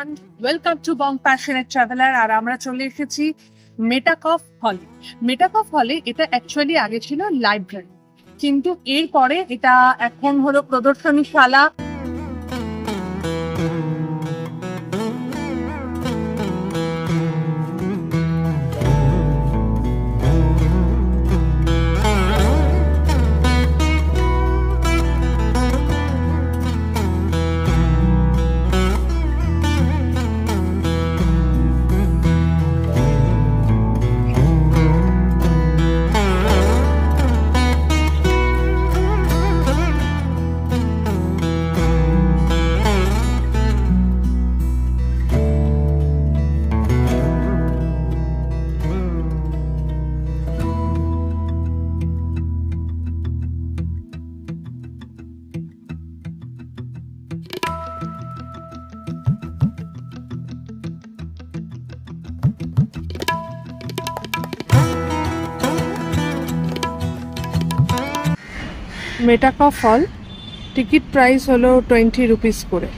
Everyone, welcome to Bong passionate traveller. আর আমরা চলে এসেছি মেটাকফ হলে। মেটাকফ হলে এটা অ্যাকচুয়ালি আগে ছিল লাইব্রেরি, কিন্তু এরপরে এটা এখন হলো প্রদর্শনীশালা। মেটাকফ হল টিকিট প্রাইস হলো 20 রুপিস করে।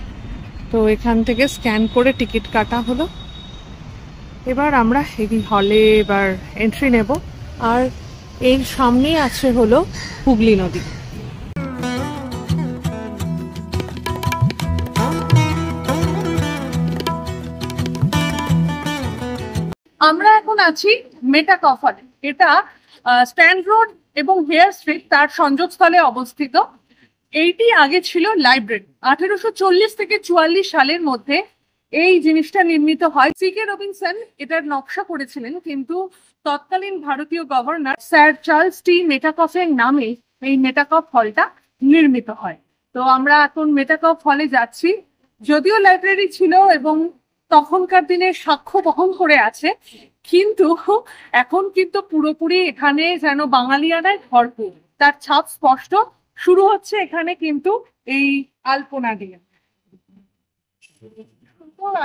তো এখান থেকে স্ক্যান করে টিকিট কাটা হলো। এবার আমরা এই হলে এবার এন্ট্রি নেব। আর এর সামনেই আছে হলো হুগলি নদী। আমরা এখন আছি মেটাকফ হলে। এটা স্ট্যান্ড রোড এবং হেয়ার স্ট্রিট তার সংযোগস্থলে অবস্থিত। এইটি আগে ছিল লাইব্রেরি। 1840 থেকে 44 সালের মধ্যে এই জিনিসটা নির্মিত হয়। সি.কে. রবিনসন এটার নকশা করেছিলেন, কিন্তু তৎকালীন ভারতীয় গভর্নর স্যার চার্লস টি মেটাকফের নামে এই মেটাকফ হলটা নির্মিত হয়। তো আমরা এখন মেটাকফ হলে যাচ্ছি। যদিও লাইব্রেরি ছিল এবং তখনকার দিনে সাক্ষ্য বহন করে আছে, কিন্তু এখন কিন্তু পুরোপুরি এখানে যেন বাঙালিয়ানায় ভরপুর। তার ছাপ স্পষ্ট। শুরু হচ্ছে এখানে কিন্তু এই আলপনা দিয়ে,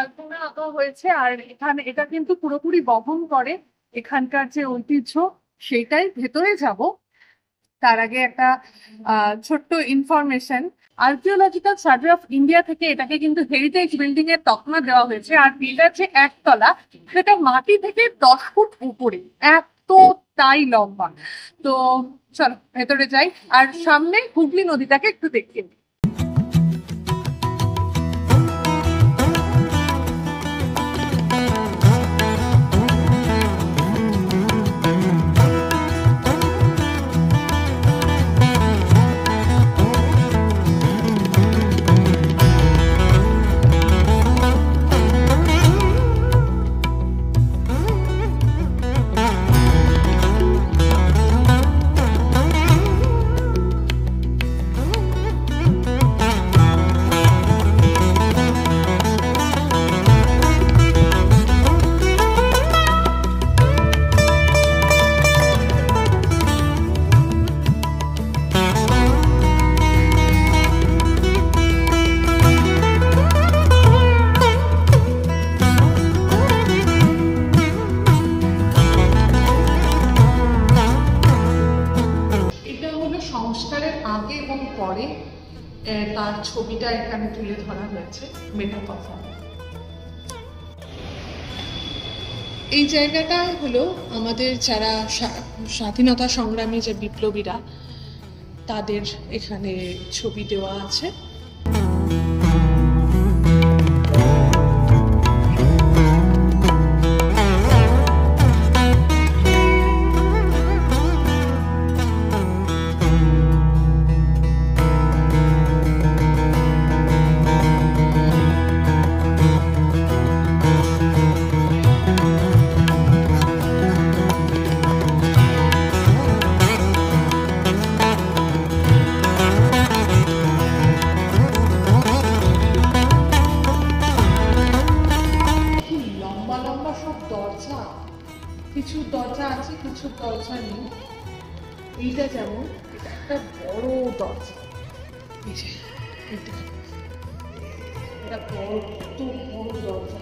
আলপনা আঁকা হয়েছে। আর এখানে এটা কিন্তু পুরোপুরি বহন করে এখানকার যে ঐতিহ্য, সেটাই। ভেতরে যাব তার আগে একটা ছোট্ট information. Archaeological survey of India থেকে এটাকে কিন্তু হেরিটেজ বিল্ডিং এর তকমা দেওয়া হয়েছে। আর এটা যে একতলা, সেটা মাটি থেকে 10 ফুট উপরে, এতটাই লম্বা। তো চলো ভেতরে যাই, আর সামনে হুগলি নদীটাকে একটু দেখে নিই। সংস্কারের আগে এবং পরে তার ছবিটা এখানে তুলে ধরা হয়েছে মেটাকফ হলে। এই জায়গাটা হলো আমাদের যারা স্বাধীনতা সংগ্রামী যে বিপ্লবীরা, তাদের এখানে ছবি দেওয়া আছে। কিছু দরজা আছে, কিছু দরজা নেই। এইটা যেমন, এটা একটা বড় দরজা। এটা বড়, কত বড় দরজা।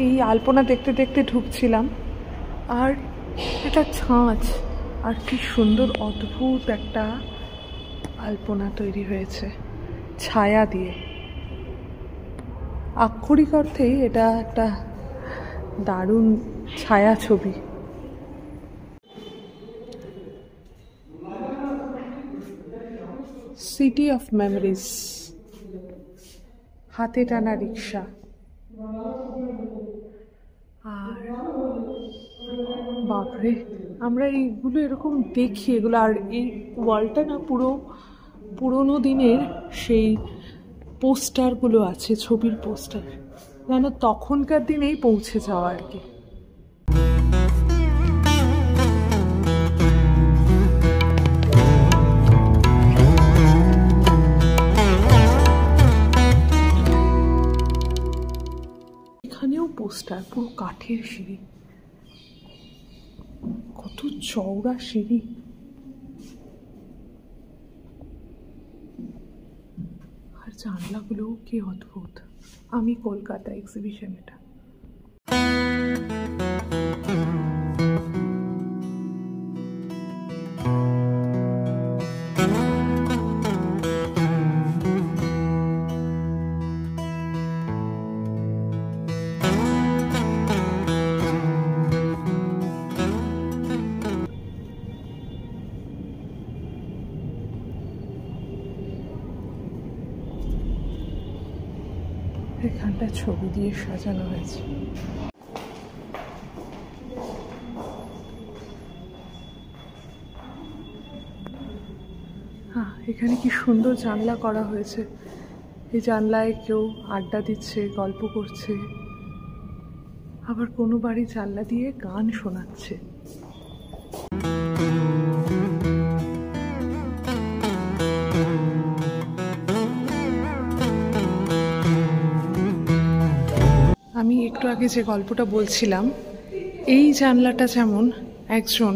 এই আলপনা দেখতে দেখতে ঢুকছিলাম, আর এটা ছাঁচ, আর কি সুন্দর অদ্ভুত একটা আলপনা তৈরি হয়েছে ছায়া দিয়ে। আক্ষরিক অর্থেই এটা একটা দারুণ ছায়া ছবি। সিটি অফ মেমোরিজ, হাতে টানা রিক্সা। আর বাপরে, আমরা এইগুলো এরকম দেখি এগুলো। আর এই ওয়ালটা না পুরো পুরোনো দিনের সেই পোস্টারগুলো আছে, ছবির পোস্টার, যেন তখনকার দিনেই পৌঁছে যাওয়া আর কি। এখানেও পোস্টার, পুরো কাঠের সিঁড়ি, কত চওড়া সিঁড়ি। আর জানলাগুলো কি অদ্ভুত। আমি কলকাতা এক্সিবিশন এটা। এখানটা ছবি দিয়ে সাজানো হয়েছে। হ্যাঁ, এখানে কি সুন্দর জানলা করা হয়েছে। এই জানলায় কেউ আড্ডা দিচ্ছে, গল্প করছে, আবার কোনো বাড়ি জানলা দিয়ে গান শোনাচ্ছে। আমি একটু আগে যে গল্পটা বলছিলাম, এই জানলাটা যেমন একজন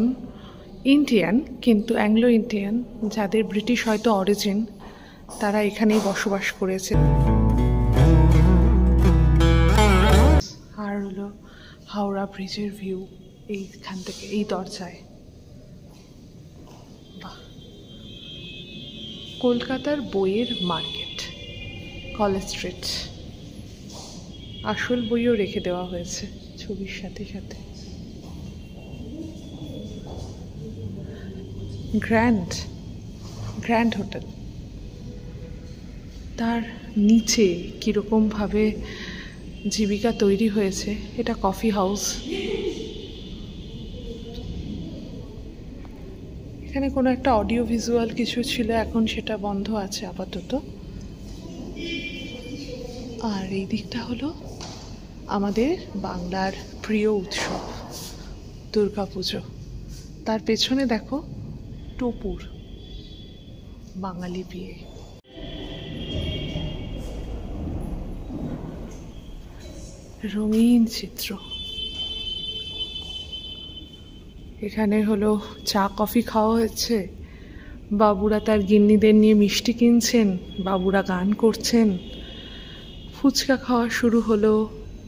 ইন্ডিয়ান, কিন্তু অ্যাংলো ইন্ডিয়ান, যাদের ব্রিটিশ হয়তো অরিজিন, তারা এখানেই বসবাস করেছে। আর হলো হাওড়া ব্রিজের ভিউ এইখান থেকে, এই দরজায়। বাহ, কলকাতার বইয়ের মার্কেট, কলেজ স্ট্রিট। আসল বইও রেখে দেওয়া হয়েছে ছবির সাথে সাথে। গ্র্যান্ড হোটেল, তার নিচে কীরকমভাবে জীবিকা তৈরি হয়েছে। এটা কফি হাউস। এখানে কোনো একটা অডিও ভিজুয়াল কিছু ছিল, এখন সেটা বন্ধ আছে আপাতত। আর এই দিকটা হলো আমাদের বাংলার প্রিয় উৎসব দুর্গাপুজো। তার পেছনে দেখো টোপুর, বাঙালি বিয়ে। রঙিন চিত্র। এখানে হলো চা কফি খাওয়া হচ্ছে, বাবুরা তার গিন্নিদের নিয়ে মিষ্টি কিনছেন, বাবুরা গান করছেন, ফুচকা খাওয়া শুরু হলো,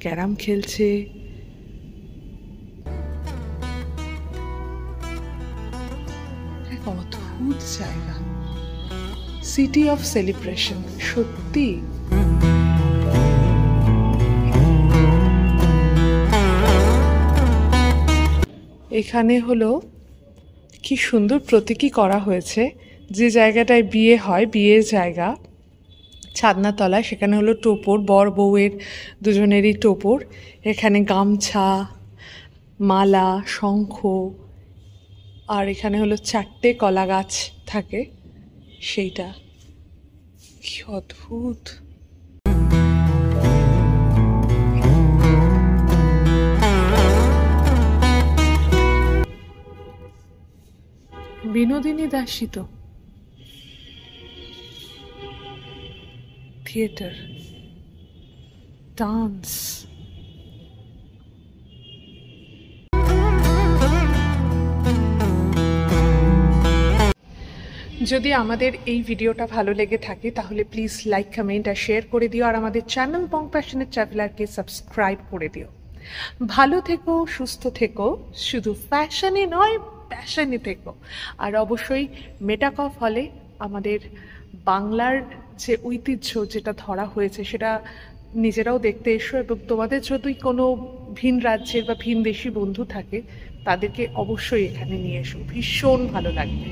ক্যারাম খেলছে। এক অদ্ভুত জায়গা, সিটি অফ সেলিব্রেশন। সত্যি এখানে হলো কি সুন্দর প্রতীকী করা হয়েছে। যে জায়গাটায় বিয়ে হয়, বিয়ের জায়গা, ছাদনা তলায়, সেখানে হলো টোপর, বর বউয়ের দুজনেরই টোপর। এখানে গামছা, মালা, শঙ্খ, আর এখানে হলো 4টে কলা গাছ থাকে, সেইটা। কি অদ্ভুত। বিনোদিনী দাসী তো। Theatre, dance. যদি আমাদের এই ভিডিওটা ভালো লেগে থাকে তাহলে প্লিজ লাইক, কমেন্ট আর শেয়ার করে দিও। আর আমাদের চ্যানেল বং প্যাশনেট ট্রাভেলারকে সাবস্ক্রাইব করে দিও। ভালো থেকো, সুস্থ থেকো। শুধু ফ্যাশনে নয়, প্যাশনে থেকো। আর অবশ্যই মেটাকফ হলে আমাদের বাংলার যে ঐতিহ্য যেটা ধরা হয়েছে সেটা নিজেরাও দেখতে এসো, এবং তোমাদের যদি কোনো ভিন রাজ্যের বা ভিন দেশি বন্ধু থাকে তাদেরকে অবশ্যই এখানে নিয়ে এসো, ভীষণ ভালো লাগবে।